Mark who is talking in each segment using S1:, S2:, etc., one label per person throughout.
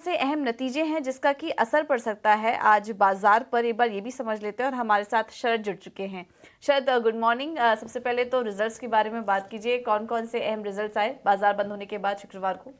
S1: से अहम नतीजे हैं जिसका कि असर पड़ सकता है आज बाजार पर, एक बार ये भी समझ लेते हैं। और हमारे साथ शरद जुड़ चुके हैं। शरद, गुड मॉर्निंग। सबसे पहले तो रिजल्ट्स के बारे में बात कीजिए, कौन कौन से अहम रिजल्ट्स आए बाजार बंद होने के बाद शुक्रवार को?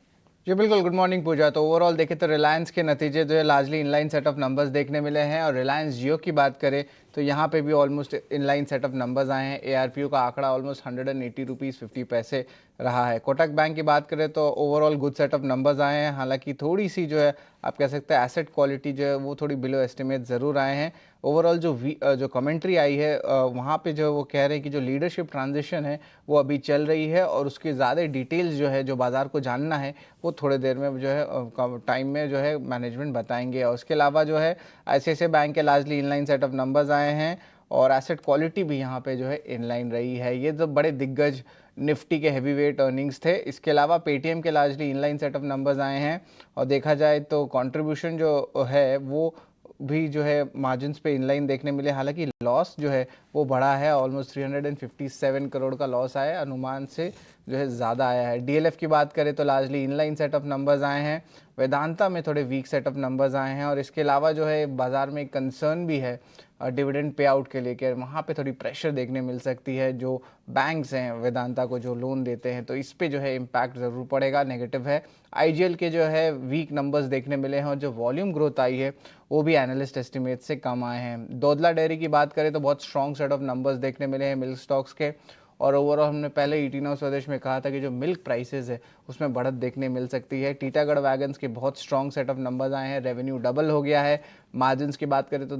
S2: जी बिल्कुल, गुड मॉर्निंग पूजा। तो ओवरऑल देखें तो रिलायंस के नतीजे जो है largely inline set of numbers देखने मिले हैं। और रिलायंस जियो की बात करें तो यहाँ पे भी almost inline set of numbers आए हैं। एआरपीयू का आंकड़ा ऑलमोस्ट 180 रुपीज़ 50 पैसे रहा है। कोटक बैंक की बात करें तो overall good set of numbers आए हैं। हालांकि थोड़ी सी जो है आप कह सकते हैं एसेट क्वालिटी जो है वो थोड़ी बिलो एस्टिमेट ज़रूर आए हैं। ओवरऑल जो कमेंट्री आई है वहाँ पे जो वो कह रहे हैं कि जो लीडरशिप ट्रांजिशन है वो अभी चल रही है और उसकी ज़्यादा डिटेल्स जो है जो बाज़ार को जानना है वो थोड़े देर में जो है टाइम में जो है मैनेजमेंट बताएंगे। और उसके अलावा जो है ICICI बैंक के largely inline set of numbers आए हैं और एसेट क्वालिटी भी यहाँ पे जो है इनलाइन रही है। ये तो बड़े दिग्गज निफ्टी के हैवी वेट अर्निंग्स थे। इसके अलावा पेटीएम के largely inline set of numbers आए हैं और देखा जाए तो कंट्रीब्यूशन जो है वो भी जो है मार्जिन्स पे इनलाइन देखने मिले। हालांकि लॉस जो है वो बढ़ा है, ऑलमोस्ट 357 करोड़ का लॉस आया है, अनुमान से जो है ज़्यादा आया है। डीएलएफ की बात करें तो largely inline set of numbers आए हैं। वेदांता में थोड़े वीक सेट ऑफ नंबर्स आए हैं और इसके अलावा जो है बाज़ार में एक कंसर्न भी है डिविडेंड पे आउट के लेकर, वहाँ पे थोड़ी प्रेशर देखने मिल सकती है। जो बैंक्स हैं वेदांता को जो लोन देते हैं तो इस पे जो है इम्पैक्ट ज़रूर पड़ेगा, नेगेटिव है। आईजीएल के जो है वीक नंबर्स देखने मिले हैं और जो वॉल्यूम ग्रोथ आई है वो भी एनालिस्ट एस्टिमेट से कम आए हैं। दोदला डेयरी की बात करें तो बहुत स्ट्रॉन्ग सेट ऑफ नंबर्स देखने मिले हैं मिल्क स्टॉक्स के। और ओवरऑल हमने पहले ईटी नाउ स्वदेश में कहा था कि जो मिल्क प्राइसेस है उसमें बढ़त देखने मिल सकती है। टीटागढ़ वैगन्स के बहुत स्ट्रॉन्ग सेट ऑफ नंबर्स आए हैं, रेवेन्यू डबल हो गया है। मार्जिन्स की बात करें तो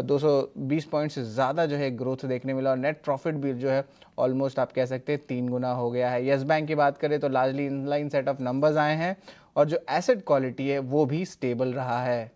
S2: 220 पॉइंट से ज़्यादा जो है ग्रोथ देखने मिला और नेट प्रॉफिट भी जो है ऑलमोस्ट आप कह सकते हैं 3 गुना हो गया है। येस बैंक की बात करें तो largely inline set of numbers आए हैं और जो एसेट क्वालिटी है वो भी स्टेबल रहा है।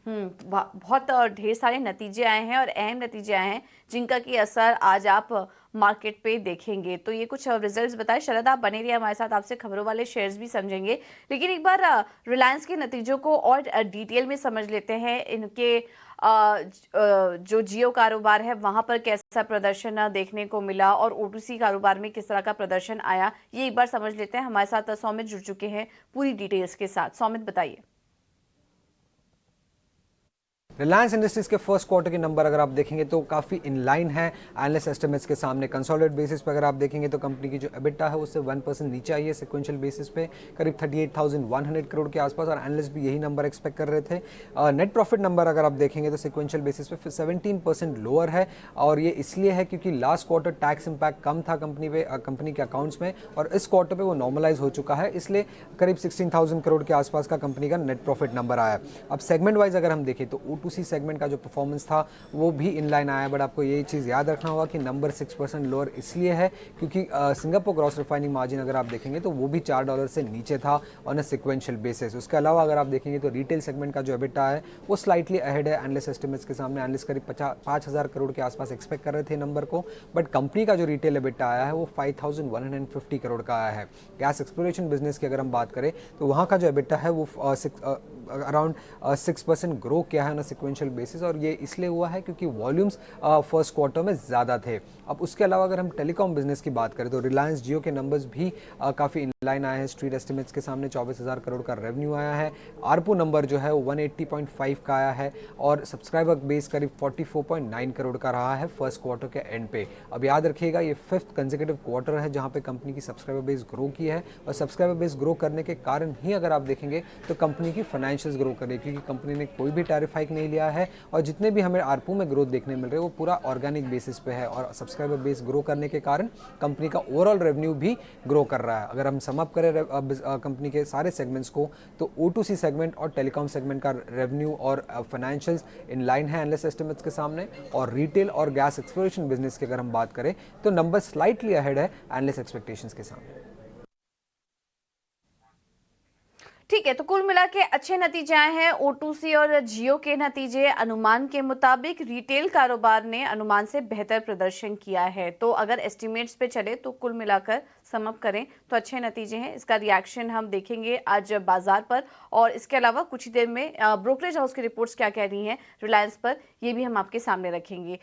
S1: बहुत ढेर सारे नतीजे आए हैं और अहम नतीजे आए हैं जिनका कि असर आज आप मार्केट पे देखेंगे। तो ये कुछ रिजल्ट्स बताए। शरद, आप बने रहिए हमारे साथ, आपसे खबरों वाले शेयर्स भी समझेंगे। लेकिन एक बार रिलायंस के नतीजों को और डिटेल में समझ लेते हैं। इनके जो जियो कारोबार है वहां पर कैसा प्रदर्शन देखने को मिला और O2C कारोबार में किस तरह का प्रदर्शन आया, ये एक बार समझ लेते हैं। हमारे साथ सौमित जुड़ चुके हैं पूरी डिटेल्स के साथ। सौमित, बताइए।
S3: रिलायंस इंडस्ट्रीज के फर्स्ट क्वार्टर के नंबर अगर आप देखेंगे तो काफ़ी इनलाइन है एनालिस्ट एस्टिमेट्स के सामने। कंसोलिडेटेड बेसिस पे अगर आप देखेंगे तो कंपनी की जो एबिटा है उससे 1% नीचे आई है सिक्वेंशियल बेसिस पे, करीब 38,100 करोड़ के आसपास, और एनालिस्ट भी यही नंबर एक्सपेक्ट कर रहे थे। नेट प्रॉफिट नंबर अगर आप देखेंगे तो सिक्वेंशियल बेसिस पे 17% लोअर है और ये इसलिए है क्योंकि लास्ट क्वार्टर टैक्स इंपैक्ट कम था कंपनी के अकाउंट्स में और इस क्वार्टर पे वो नॉर्मलाइज हो चुका है, इसलिए करीब 16,000 करोड़ के आसपास का कंपनी का नेट प्रॉफिट नंबर आया। अब सेगमेंट वाइज अगर हम देखें तो O2C सेगमेंट का जो परफॉर्मेंस था वो भी इनलाइन आया, बट आपको ये चीज़ याद रखना होगा कि नंबर 6% लोअर इसलिए है क्योंकि सिंगापुर ग्रॉस रिफाइनिंग मार्जिन अगर आप देखेंगे तो वो भी $4 से नीचे था ऑन अ सिक्वेंशियल बेसिस। उसके अलावा अगर आप देखेंगे तो रिटेल सेगमेंट का जो एबिटा है वो स्लाइटली अहेड है एनालिस्ट एस्टिमेट्स के सामने। एनालिस्ट करीब 5,000 करोड़ के आसपास एक्सपेक्ट कर रहे थे नंबर को, बट कंपनी का जो रिटेल एबिटा आया है वो 5,150 करोड़ का आया है। गैस एक्सप्लोरेशन बिजनेस की अगर हम बात करें तो वहाँ का जो एबिटा है वो अराउंड 6% ग्रो किया है ऑन अ सिक्वेंशियल बेसिस, और ये इसलिए हुआ है क्योंकि वॉल्यूम्स फर्स्ट क्वार्टर में ज़्यादा थे। अब उसके अलावा अगर हम टेलीकॉम बिजनेस की बात करें तो रिलायंस जियो के नंबर्स भी काफ़ी इनलाइन आए हैं स्ट्रीट एस्टिमेट्स के सामने। 24,000 करोड़ का रेवेन्यू आया है। आरपू नंबर जो है वो 180.5 का आया है और सब्सक्राइबर बेस करीब 44.9 करोड़ का रहा है फर्स्ट क्वार्टर के एंड पे। अब याद रखिएगा ये 5th कंसेक्यूटिव क्वार्टर है जहाँ पे कंपनी की सब्सक्राइबर बेस ग्रो की है और सब्सक्राइबर बेस ग्रो करने के कारण ही अगर आप देखेंगे तो कंपनी की फाइनेंशियल्स ग्रो करे, क्योंकि कंपनी ने कोई भी टैरिफ हाइक नहीं लिया है और जितने भी हमें आरपू में ग्रोथ देखने मिल रहे हैं वो पूरा ऑर्गेनिक बेसिस पे है और सब्सक्राइबर बेस ग्रो करने के कारण कंपनी का ओवरऑल रेवेन्यू भी ग्रो कर रहा है। अगर हम सम अप करें कंपनी के सारे सेगमेंट्स को तो O2C सेगमेंट और टेलीकॉम सेगमेंट का रेवेन्यू और फाइनेंशियल्स इन लाइन है एनालिस्ट एस्टिमेट्स के सामने, और रिटेल और गैस एक्सप्लोरेशन बिजनेस की अगर हम बात करें तो नंबर स्लाइटली अहेड है एनालिस्ट एक्सपेक्टेशंस के सामने।
S1: ठीक है, तो कुल मिला के अच्छे नतीजे आए हैं। O2C और जियो के नतीजे अनुमान के मुताबिक, रिटेल कारोबार ने अनुमान से बेहतर प्रदर्शन किया है। तो अगर एस्टिमेट्स पे चले तो कुल मिलाकर सम अप करें तो अच्छे नतीजे हैं। इसका रिएक्शन हम देखेंगे आज बाजार पर, और इसके अलावा कुछ ही देर में ब्रोकरेज हाउस की रिपोर्ट्स क्या कह रही हैं रिलायंस पर, ये भी हम आपके सामने रखेंगे।